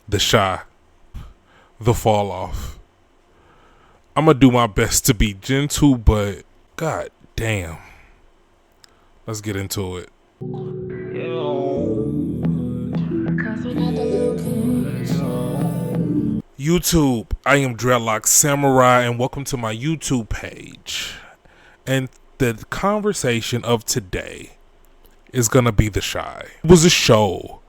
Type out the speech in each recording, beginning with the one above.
The Shy, the fall off. I'm gonna do my best to be gentle, but god damn. Let's get into it. YouTube, I am Dreadlock Samurai, and welcome to my YouTube page. And the conversation of today is gonna be The Shy. It was a show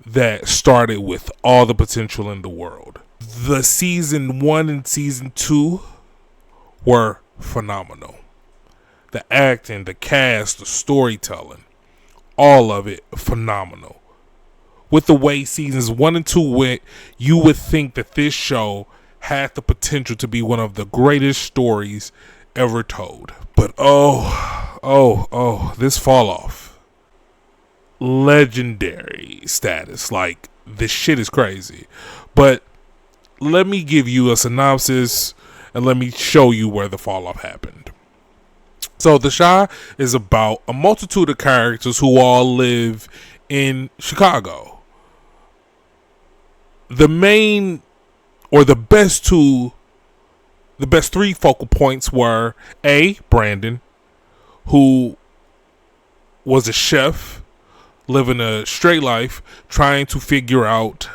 that started with all the potential in the world. The season 1 and season 2 were phenomenal. The acting, the cast, the storytelling, all of it phenomenal. With the way seasons 1 and 2 went, you would think that this show had the potential to be one of the greatest stories ever told. But this fall off. Legendary status. Like, this shit is crazy. But let me give you a synopsis and let me show you where the fall off happened. So The Shy is about a multitude of characters who all live in Chicago. The main, or the best three focal points were Brandon, who was a chef, living a straight life, trying to figure out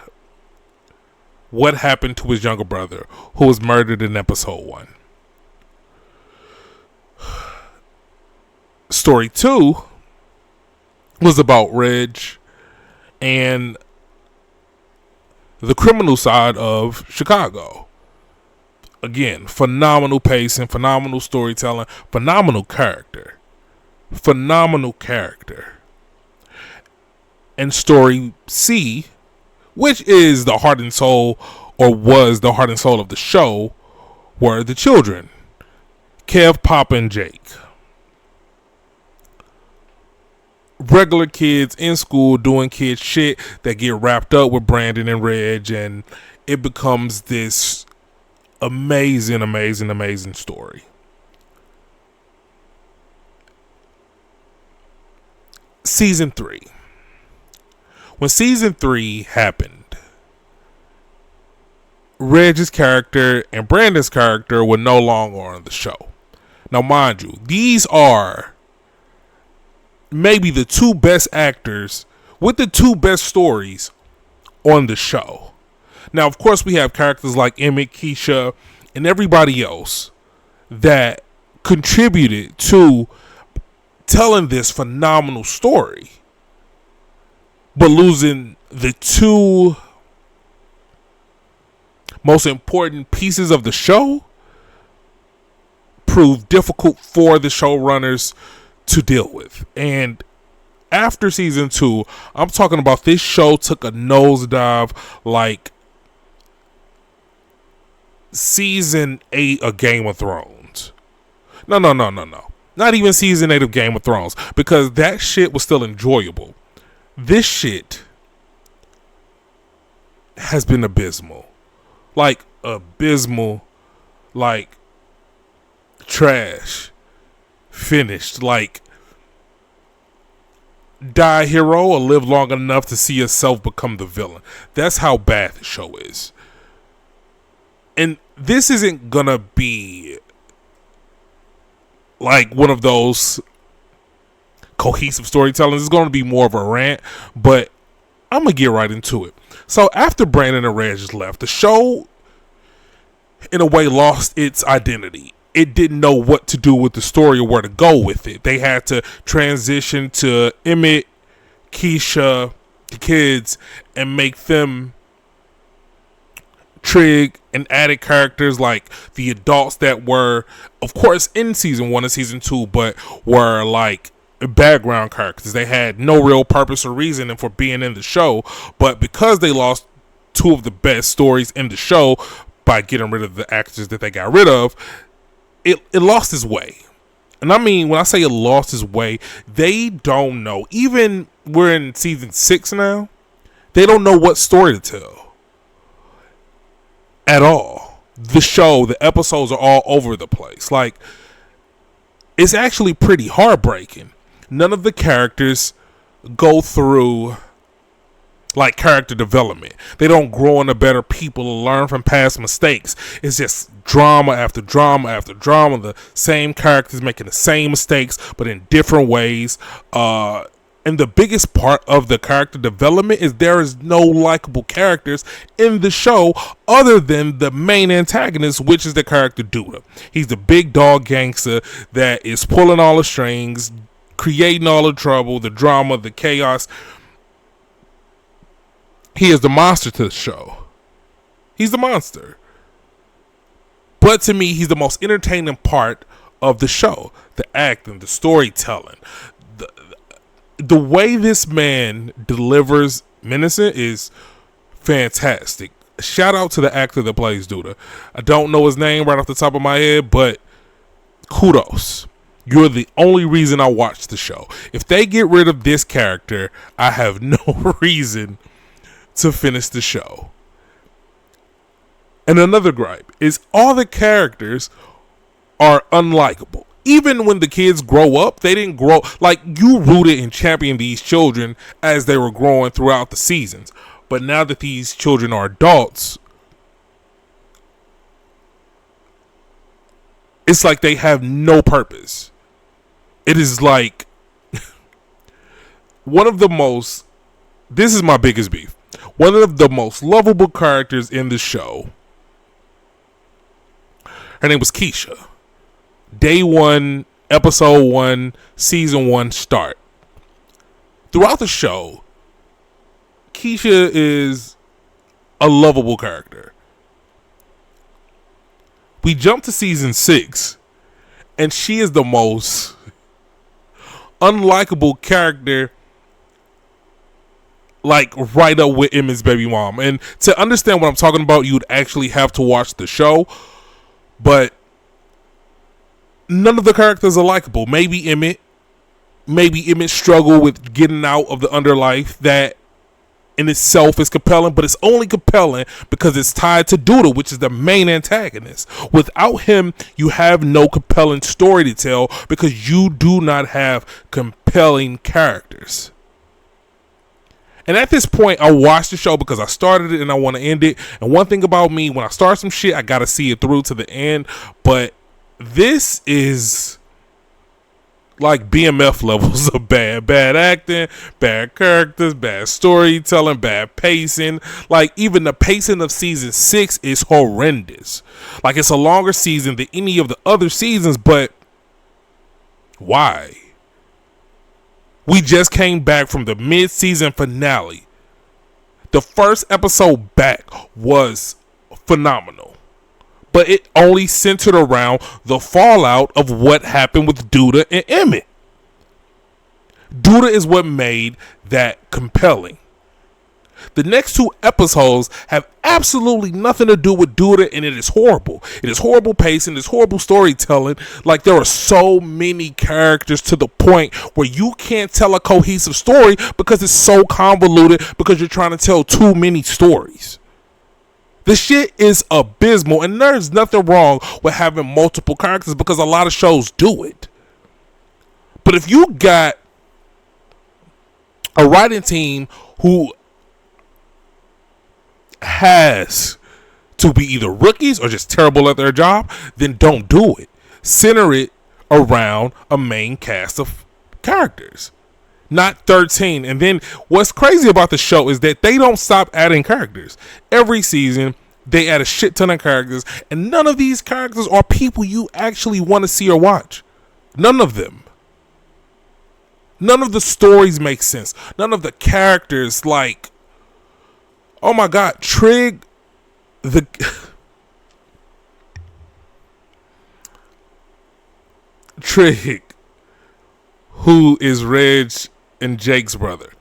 what happened to his younger brother, who was murdered in episode 1. Story 2 was about Reg and the criminal side of Chicago. Again, phenomenal pacing, phenomenal storytelling, phenomenal character. And story C, which is the heart and soul, or was the heart and soul of the show, were the children. Kev, Papa, and Jake. Regular kids in school doing kid shit that get wrapped up with Brandon and Reg, and it becomes this amazing story. Season 3. When season 3 happened, Reg's character and Brandon's character were no longer on the show. Now, mind you, these are maybe the two best actors with the two best stories on the show. Now, of course, we have characters like Emmett, Keisha, and everybody else that contributed to telling this phenomenal story. But losing the two most important pieces of the show proved difficult for the showrunners to deal with. And after season 2, I'm talking about this show took a nosedive like season 8 of Game of Thrones. No. Not even season 8 of Game of Thrones, because that shit was still enjoyable. This shit has been abysmal. Like trash. Finished. Like, die hero or live long enough to see yourself become the villain. That's how bad the show is. And this isn't gonna be like one of those cohesive storytelling. It's gonna be more of a rant, but I'm gonna get right into it. So after Brandon and Reg left, the show in a way lost its identity. It didn't know what to do with the story or where to go with it. They had to transition to Emmett, Keisha, the kids, and make them Trig and added characters like the adults that were, of course, in season 1 and season 2, but were like background characters. They had no real purpose or reason for being in the show, but because they lost two of the best stories in the show by getting rid of the actors that they got rid of, it lost its way. And I mean, when I say it lost its way, they don't know. Even we're in season 6 now, they don't know what story to tell at all. The show, the episodes are all over the place. Like, it's actually pretty heartbreaking. None of the characters go through like character development. They don't grow into better people or learn from past mistakes. It's just drama after drama after drama. The same characters making the same mistakes, but in different ways. And the biggest part of the character development is there is no likable characters in the show other than the main antagonist, which is the character Duda. He's the big dog gangster that is pulling all the strings, creating all the trouble, the drama, the chaos. He is the monster to the show. He's the monster. But to me, he's the most entertaining part of the show. The acting, the storytelling. The way this man delivers Midseason is fantastic. Shout out to the actor that plays Duda. I don't know his name right off the top of my head, but kudos. You're the only reason I watch the show. If they get rid of this character, I have no reason to finish the show. And another gripe is all the characters are unlikable. Even when the kids grow up, they didn't grow like you rooted and championed these children as they were growing throughout the seasons. But now that these children are adults, it's like they have no purpose. It is like one of the most, this is my biggest beef, one of the most lovable characters in the show. Her name was Keisha. Day 1, episode 1, season 1 start. Throughout the show, Keisha is a lovable character. We jump to season 6, and she is the most unlikable character, like right up with Emmett's baby mom. And to understand what I'm talking about, you'd actually have to watch the show. But none of the characters are likable. Maybe Emmett struggle with getting out of the underlife. That in itself is compelling, but it's only compelling because it's tied to Duda, which is the main antagonist. Without him, you have no compelling story to tell because you do not have compelling characters. And at this point, I watched the show because I started it and I want to end it. And one thing about me, when I start some shit, I got to see it through to the end. But this is like BMF levels of bad acting, bad characters, bad storytelling, bad pacing. Like even the pacing of season 6 is horrendous. Like it's a longer season than any of the other seasons, but why? We just came back from the mid-season finale. The first episode back was phenomenal. But it only centered around the fallout of what happened with Duda and Emmett. Duda is what made that compelling. The next 2 episodes have absolutely nothing to do with Duda, and it is horrible. It is horrible pacing, it's horrible storytelling. Like there are so many characters to the point where you can't tell a cohesive story because it's so convoluted because you're trying to tell too many stories. The shit is abysmal, and there's nothing wrong with having multiple characters because a lot of shows do it. But if you got a writing team who has to be either rookies or just terrible at their job, then don't do it. Center it around a main cast of characters, not 13. And then what's crazy about the show is that they don't stop adding characters. Every season they add a shit ton of characters, and none of these characters are people you actually want to see or watch. None of them. None of the stories make sense. None of the characters, like, oh my god, Trig, Trig, who is Reg and Jake's brother,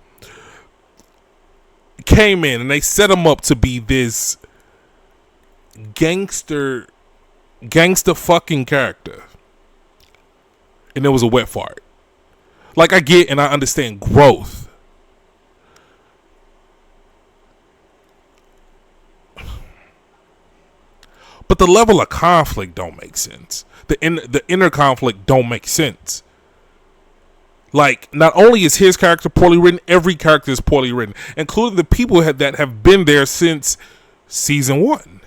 came in and they set him up to be this gangster fucking character. And it was a wet fart. Like I get and I understand growth. But the level of conflict don't make sense. The inner conflict don't make sense. Like, not only is his character poorly written, every character is poorly written, including the people that have been there since season 1.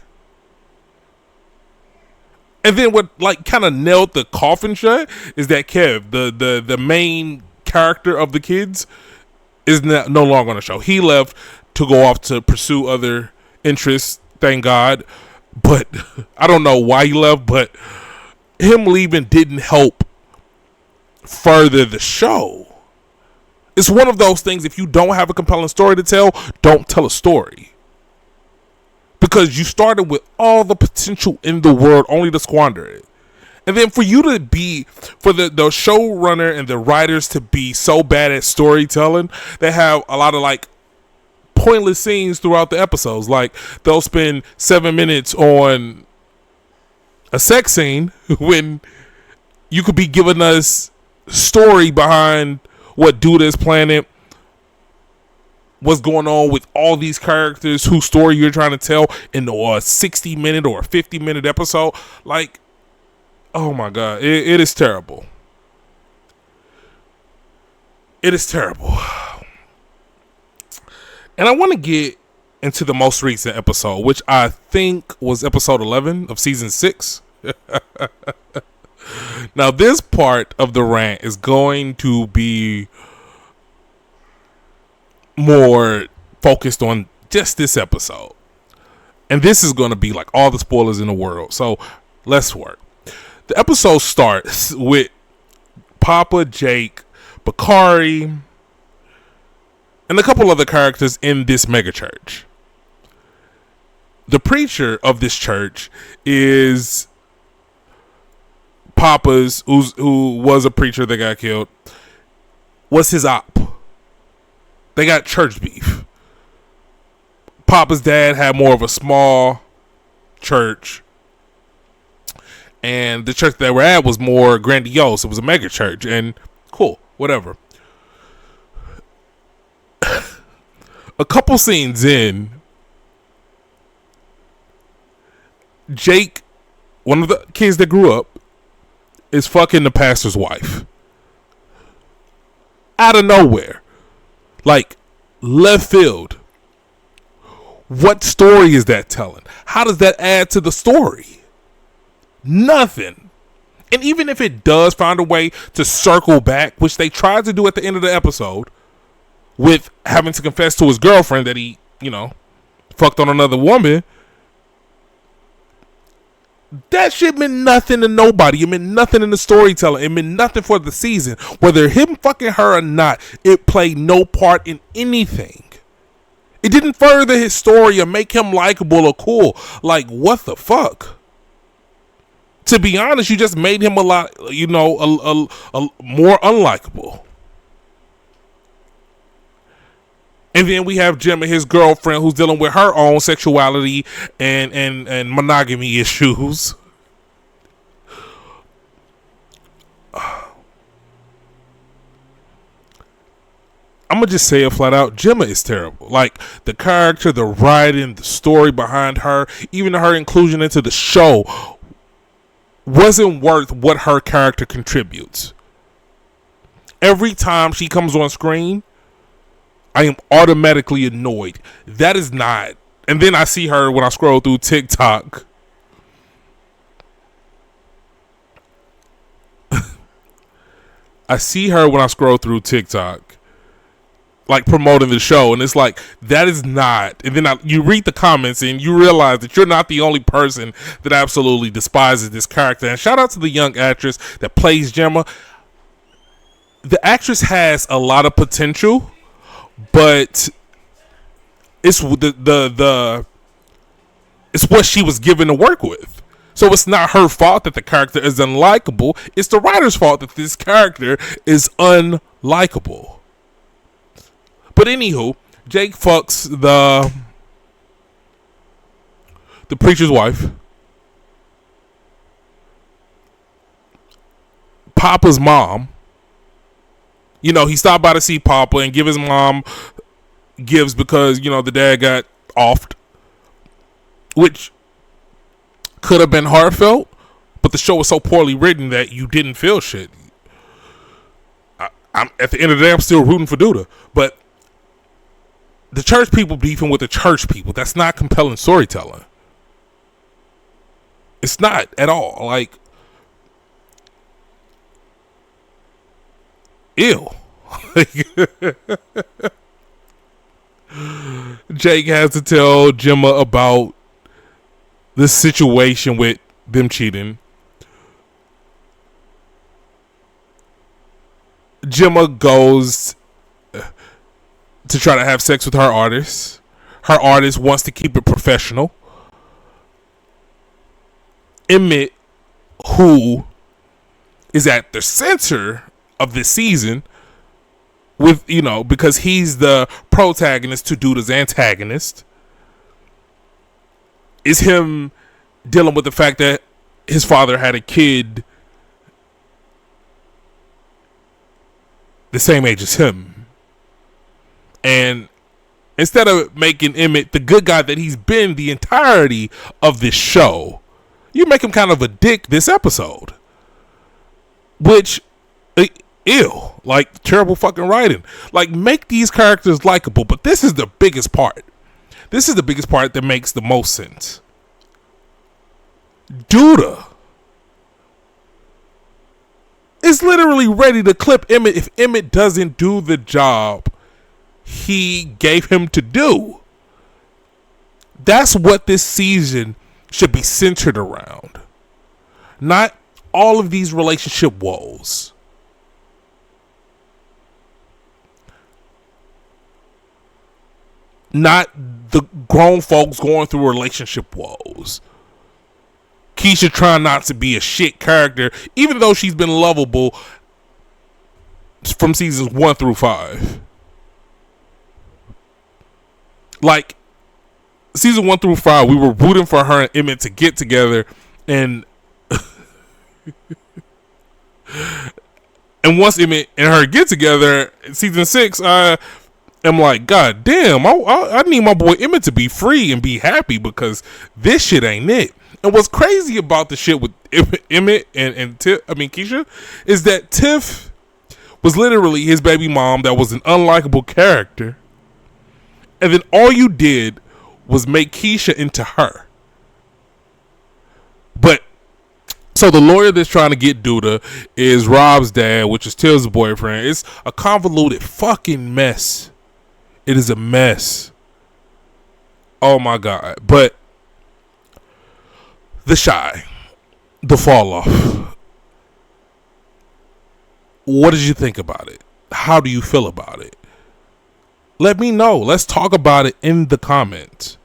And then what, like, kind of nailed the coffin shut is that Kev, the main character of the kids, is no longer on the show. He left to go off to pursue other interests, thank God. But I don't know why he left, but him leaving didn't help further the show. It's one of those things, if you don't have a compelling story to tell, don't tell a story. Because you started with all the potential in the world only to squander it. And then for you to be, for the showrunner and the writers to be so bad at storytelling, they have a lot of like pointless scenes throughout the episodes. Like, they'll spend 7 minutes on a sex scene when you could be giving us story behind what Duda is planning, what's going on with all these characters whose story you're trying to tell in a 60-minute or a 50-minute episode. Like, oh my God, it is terrible. It is terrible. And I want to get into the most recent episode, which I think was episode 11 of season 6. Now, this part of the rant is going to be more focused on just this episode. And this is going to be like all the spoilers in the world. So let's work. The episode starts with Papa, Jake, Bakari, and a couple other characters in this mega church. The preacher of this church is Papa's, who was a preacher that got killed, was his op. They got church beef. Papa's dad had more of a small church, and the church they were at was more grandiose. It was a mega church, and cool, whatever. A couple scenes in, Jake, one of the kids that grew up, is fucking the pastor's wife. Out of nowhere. Like, left field. What story is that telling? How does that add to the story? Nothing. And even if it does find a way to circle back, which they tried to do at the end of the episode, with having to confess to his girlfriend that he, fucked on another woman, that shit meant nothing to nobody. It meant nothing in the storytelling. It meant nothing for the season. Whether him fucking her or not, it played no part in anything. It didn't further his story or make him likable or cool. Like, what the fuck? To be honest, you just made him a lot, a more unlikable. And then we have Jim and his girlfriend who's dealing with her own sexuality and monogamy issues. I'm going to just say it flat out. Gemma is terrible. Like, the character, the writing, the story behind her, even her inclusion into the show wasn't worth what her character contributes. Every time she comes on screen, I am automatically annoyed. That is not. And then I see her when I scroll through TikTok. I see her when I scroll through TikTok, like, promoting the show. And it's like, that is not. And then you read the comments and you realize that you're not the only person that absolutely despises this character. And shout out to the young actress that plays Gemma. The actress has a lot of potential, but it's it's what she was given to work with. So it's not her fault that the character is unlikable. It's the writer's fault that this character is unlikable. But anywho, Jake fucks the preacher's wife. Papa's mom. He stopped by to see Papa and give his mom gifts because, the dad got offed. Which could have been heartfelt, but the show was so poorly written that you didn't feel shit. I'm at the end of the day, I'm still rooting for Duda. But the church people beefing with the church people, that's not compelling storytelling. It's not at all. Like, ew. Jake has to tell Gemma about the situation with them cheating. Gemma goes to try to have sex with her artist. Her artist wants to keep it professional. Emmett, who is at the center of this season, with, you know, because he's the protagonist to Duda's antagonist, is him dealing with the fact that his father had a kid the same age as him. And instead of making Emmett the good guy that he's been the entirety of this show, you make him kind of a dick this episode. Which, ew. Like, terrible fucking writing. Like, make these characters likable. But this is the biggest part. This is the biggest part that makes the most sense. Duda is literally ready to clip Emmett if Emmett doesn't do the job he gave him to do. That's what this season should be centered around. Not all of these relationship woes. Not the grown folks going through relationship woes. Keisha trying not to be a shit character, even though she's been lovable from seasons 1 through 5. Like, season 1 through 5, we were rooting for her and Emmett to get together, and and once Emmett and her get together, season 6, I'm like, God damn, I need my boy Emmett to be free and be happy, because this shit ain't it. And what's crazy about the shit with Emmett and Keisha is that Tiff was literally his baby mom that was an unlikable character. And then all you did was make Keisha into her. But, so the lawyer that's trying to get Duda is Rob's dad, which is Tiff's boyfriend. It's a convoluted fucking mess. It is a mess. Oh my God. But the Chi, the fall off. What did you think about it? How do you feel about it? Let me know. Let's talk about it in the comments.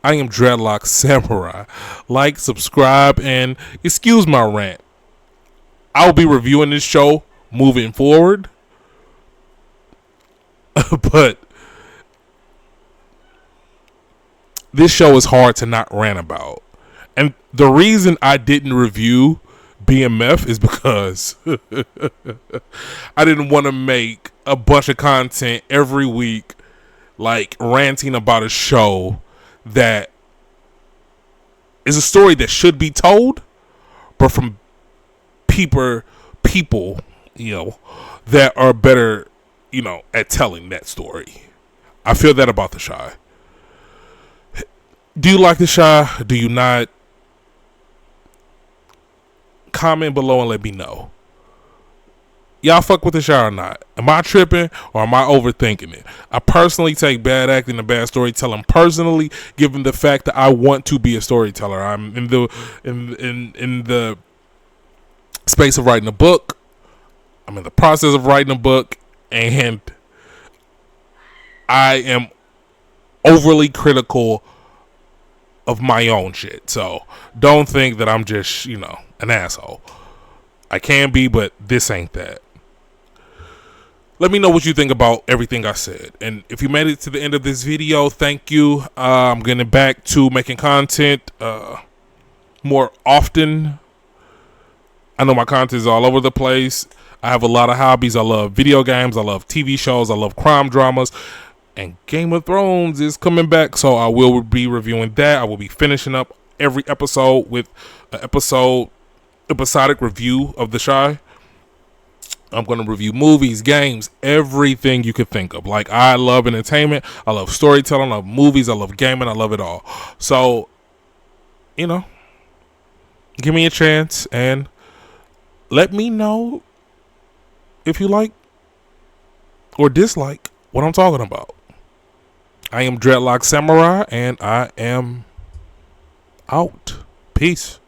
I am Dreadlock Samurai. Like, subscribe, and excuse my rant. I'll be reviewing this show moving forward. But this show is hard to not rant about. And the reason I didn't review BMF is because I didn't want to make a bunch of content every week, like ranting about a show that is a story that should be told, but from people, you know, that are better, you know, at telling that story. I feel that about the Chi. Do you like the Chi? Do you not? Comment below and let me know. Y'all fuck with the Chi or not? Am I tripping or am I overthinking it? I personally take bad acting and bad storytelling personally, given the fact that I want to be a storyteller. I'm in the space of writing a book. I'm in the process of writing a book, and I am overly critical of my own shit. So don't think that I'm just, you know, an asshole. I can be, but this ain't that. Let me know what you think about everything I said. And if you made it to the end of this video, thank you. I'm getting back to making content more often. I know my content is all over the place. I have a lot of hobbies. I love video games. I love TV shows. I love crime dramas. And Game of Thrones is coming back, so I will be reviewing that. I will be finishing up every episode with an episodic review of the Chi. I'm going to review movies, games, everything you could think of. Like, I love entertainment. I love storytelling. I love movies. I love gaming. I love it all. So, you know, give me a chance and let me know if you like or dislike what I'm talking about. I am Dreadlock Samurai, and I am out. Peace.